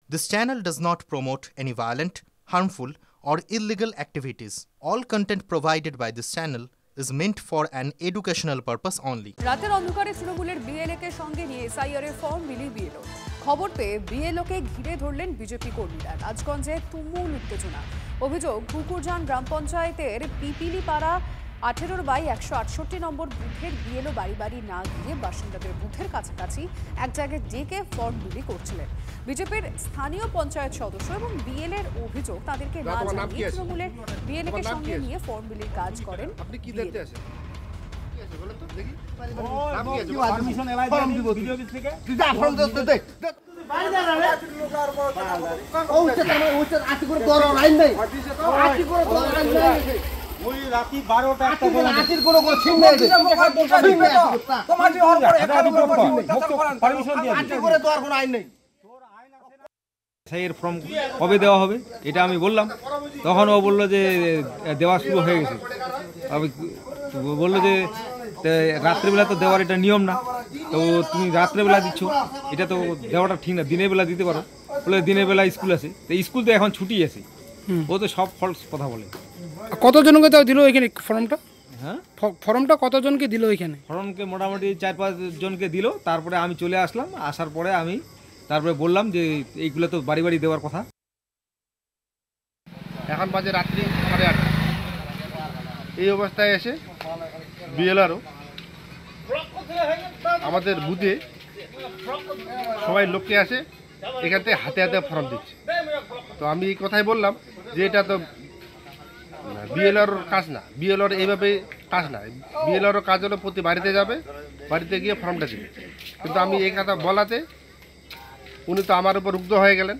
This channel does not promote any violent, harmful, or illegal activities. All content provided by this channel is meant for an educational purpose only. রাতের অন্ধকারে তৃণমূলের বিএলএকে সঙ্গে নিয়ে SIR এর form বিলি BLO. খবর পেয়ে বিএলওকে ঘিরে ধরলেন বিজেপি কর্মীরা। রাজগঞ্জে তুমুল উত্তেজনা। অভিযোগ কুকুরজান গ্রাম পঞ্চায়েতের পিপিলিপাড়া 18/168 নম্বর বুথের বিএলও বাড়ি বাড়ি না গিয়ে বাসিন্দাদের বুথের কাছাকাছি এক জায়গায় ডেকে ফর্ম বিলি করছিলেন। বিজেপির স্থানীয় পঞ্চায়েত সদস্য এবং বিএলএর অভিযোগ তাদেরকে না জানিয়ে তৃণমূলের বিএলএকে সঙ্গে নিয়ে ফর্ম বিলির কাজ করেন। আপনি কি দেখতে আসেন? রাতি 12টা এর ফর্ম কবে দেওয়া হবে এটা আমি বললাম, তখন ও বললো যে দেওয়া শুরু হয়ে গেছে। বললো যে রাত্রেবেলা তো দেওয়ার এটা নিয়ম না, তো তুমি রাত্রেবেলা দিচ্ছ, এটা তো দেওয়াটা ঠিক না, দিনের বেলা দিতে পারো। বলে দিনের বেলা স্কুল আছে, তো স্কুল তো এখন ছুটি আছে। ও তো সব ফলস কথা বলে। কতজনকে তাও দিল এখানে ফর্মটা? হ্যাঁ, ফর্মটা কতজনকে দিল এখানে? ফর্মকে মোটামুটি 4-5 জনকে দিল। তারপরে আমি চলে আসলাম, আসার পরে আমি তারপরে বললাম যে এইগুলো তো বাড়ি বাড়ি দেওয়ার কথা। এখন বাজে রাত্রি 8:30। এই অবস্থায় এসে বিএলআরও আমাদের বুথে সবাই লোককে আসে এখান থেকে হাতে হাতে ফর্ম দিচ্ছে। তো আমি এই কথাই বললাম যে এটা তো বিএলআর কাজ না, বিএলআর এইভাবে কাজ না। বিএলআর কাজ হলো প্রতি বাড়িতে যাবে, বাড়িতে গিয়ে ফর্মটা দিবে। কিন্তু আমি এই কথা বলাতে উনি তো আমার উপর রুগ্ধ হয়ে গেলেন।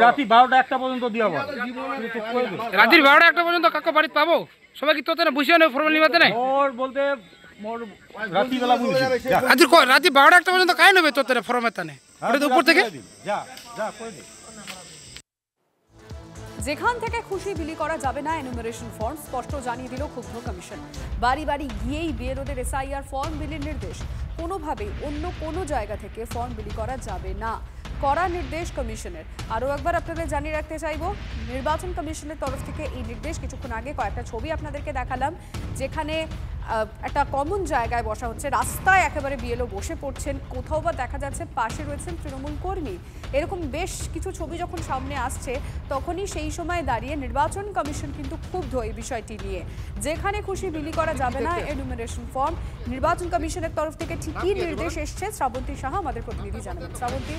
রাত্রি 12টা-1টা পর্যন্ত দিয়া রাত্রি 12টা-1টা পর্যন্ত কাকে বাড়িতে পাবো? সবাই কি তোতে বসে নেই ফর্ম নিবাতে নাই? ওর বলতে রাত্রিবেলা বুঝছি রাত্রি 12টা-1টা পর্যন্ত কাই নেবে তোতে ফর্মের তানে? ওটা তো উপর থেকে যা যা করে দে। যেখান থেকে খুশি বিলি করা যাবে না এনুমারেশন ফর্ম স্পষ্ট জানিয়ে দিল ক্ষুব্ধ কমিশন। বাড়ি বাড়ি গিয়েই বিএলওদের এসআইআর ফর্ম বিলির নির্দেশ। কোনোভাবেই অন্য কোনো জায়গা থেকে ফর্ম বিলি করা যাবে না, কড়া নির্দেশ কমিশনের। আরও একবার আপনাদের জানিয়ে রাখতে চাইব, নির্বাচন কমিশনের তরফ থেকে এই নির্দেশ। কিছুক্ষণ আগে কয়েকটা ছবি আপনাদেরকে দেখালাম, যেখানে একটা কমন জায়গায় বসা হচ্ছে, রাস্তায় একেবারে বিএলও বসে পড়ছেন, কোথাও বা দেখা যাচ্ছে পাশে রয়েছেন তৃণমূল কর্মী। এরকম বেশ কিছু ছবি যখন সামনে আসছে, তখনই সেই সময় দাঁড়িয়ে নির্বাচন কমিশন কিন্তু ক্ষুব্ধ এই বিষয়টি নিয়ে। যেখানে খুশি বিলি করা যাবে না এনুমারেশন ফর্ম, নির্বাচন কমিশনের তরফ থেকে ঠিকই নির্দেশ এসছে। শ্রাবন্তী সাহা আমাদের প্রতিনিধি জানাবেন। শ্রাবন্তী,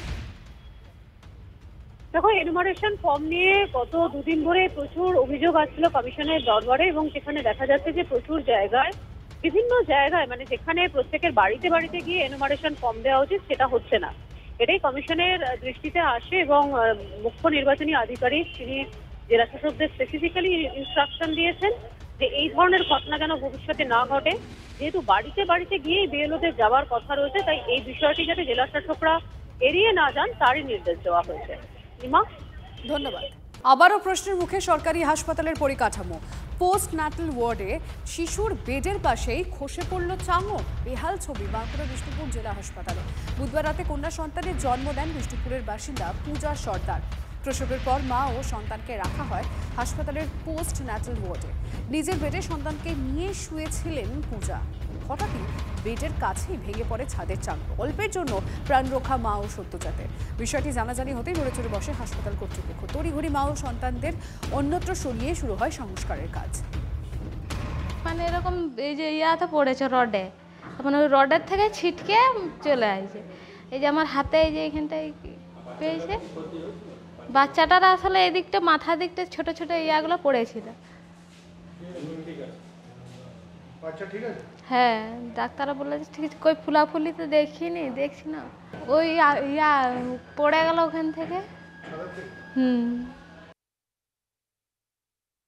দেখো, এনুমারেশন ফর্ম নিয়ে গত দুদিন ধরে প্রচুর অভিযোগ আসছিল কমিশনের দরবারে, এবং সেখানে দেখা যাচ্ছে যে প্রচুর জায়গায়, বিভিন্ন জায়গায়, মানে যেখানে প্রত্যেকের বাড়িতে বাড়িতে গিয়ে এনুমারেশন ফর্ম দেওয়া উচিত সেটা হচ্ছে না। এটাই কমিশনের দৃষ্টিতে আসে, এবং মুখ্য নির্বাচনী আধিকারিক তিনি জেলা শাসকদের স্পেসিফিক্যালি ইনস্ট্রাকশন দিয়েছেন যে এই ধরনের ঘটনা যেন ভবিষ্যতে না ঘটে। যেহেতু বাড়িতে বাড়িতে গিয়েই বিএলওদের যাওয়ার কথা রয়েছে, তাই এই বিষয়টি যাতে জেলা শাসকরা এড়িয়ে না যান তারই নির্দেশ দেওয়া হয়েছে। ধন্যবাদ। আবারও প্রশ্নের মুখে সরকারি হাসপাতালের পরিকাঠামো। পোস্ট ন্যাটাল ওয়ার্ডে শিশুর বেডের পাশেই খসে পড়ল চাঙ। বেহাল ছবি বাঁকুড়া বিষ্ণুপুর জেলা হাসপাতালে। বুধবার রাতে কন্যা সন্তানের জন্ম দেন বিষ্ণুপুরের বাসিন্দা পূজা সর্দার। প্রসবের পর মা ও সন্তানকে রাখা হয় হাসপাতালের পোস্ট ন্যাটাল ওয়ার্ডে। নিজের বেডে সন্তানকে নিয়ে শুয়েছিলেন পূজা। হঠাৎই বেডের কাছেই ভেঙে পড়ে ছাদের চাঙ। অল্পের জন্য প্রাণ রক্ষা মা ও সদ্যজাতের। বিষয়টি জানাজানি হতেই নড়ে চড়ে বসে হাসপাতাল কর্তৃপক্ষ। তড়িঘড়ি মা ও সন্তানদের অন্যত্র সরিয়ে শুরু হয় সংস্কারের কাজ। মানে এরকম এই যে ইয়াতে পড়েছে রডে, মানে ওই রডের থেকে ছিটকে চলে আসছে। এই যে আমার হাতে এই যে এখানটায় পেয়েছে, বাচ্চাটার আসলে এই দিকটা মাথা দিকটা ছোট ছোট ইয়াগুলো পড়েছিল। হ্যাঁ, ডাক্তাররা বললো যে ঠিক আছে, কই ফুলাফুলি তো দেখিনি, দেখছি না, ওই ইয়া পড়ে গেল ওখান থেকে।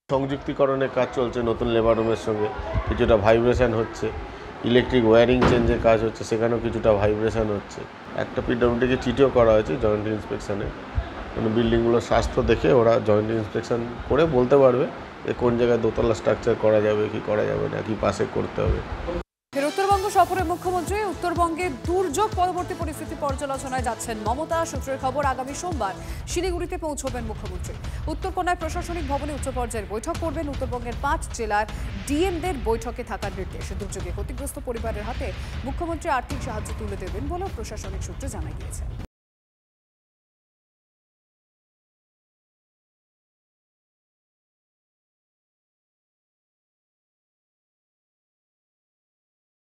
সংযুক্তিকরণের কাজ চলছে নতুন লেবার রুমের সঙ্গে, কিছুটা ভাইব্রেশন হচ্ছে। ইলেকট্রিক ওয়্যারিং চেঞ্জের কাজ হচ্ছে, সেখানেও কিছুটা ভাইব্রেশন হচ্ছে। একটা পিডব্লিউডিকে চিঠিও করা হয়েছে জয়েন্ট ইন্সপেকশনে, মানে বিল্ডিংগুলোর স্বাস্থ্য দেখে ওরা জয়েন্ট ইন্সপেকশন করে বলতে পারবে যে কোন জায়গায় দোতলা স্ট্রাকচার করা যাবে কি করা যাবে না, কি পাশে করতে হবে। উত্তরবঙ্গ সফরে মুখ্যমন্ত্রী। উত্তরবঙ্গে দুর্যোগ পরবর্তী পরিস্থিতি পর্যালোচনায় যাচ্ছেন মমতা। সূত্রের খবর, আগামী সোমবার শিলিগুড়িতে পৌঁছবেন মুখ্যমন্ত্রী। উত্তরকন্যায় প্রশাসনিক ভবনে উচ্চ পর্যায়ের বৈঠক করবেন। উত্তরবঙ্গের 5 জেলার ডিএমদের বৈঠকে থাকার নির্দেশ। দুর্যোগে ক্ষতিগ্রস্ত পরিবারের হাতে মুখ্যমন্ত্রী আর্থিক সাহায্য তুলে দেবেন বলেও প্রশাসনিক সূত্রে জানা গিয়েছে।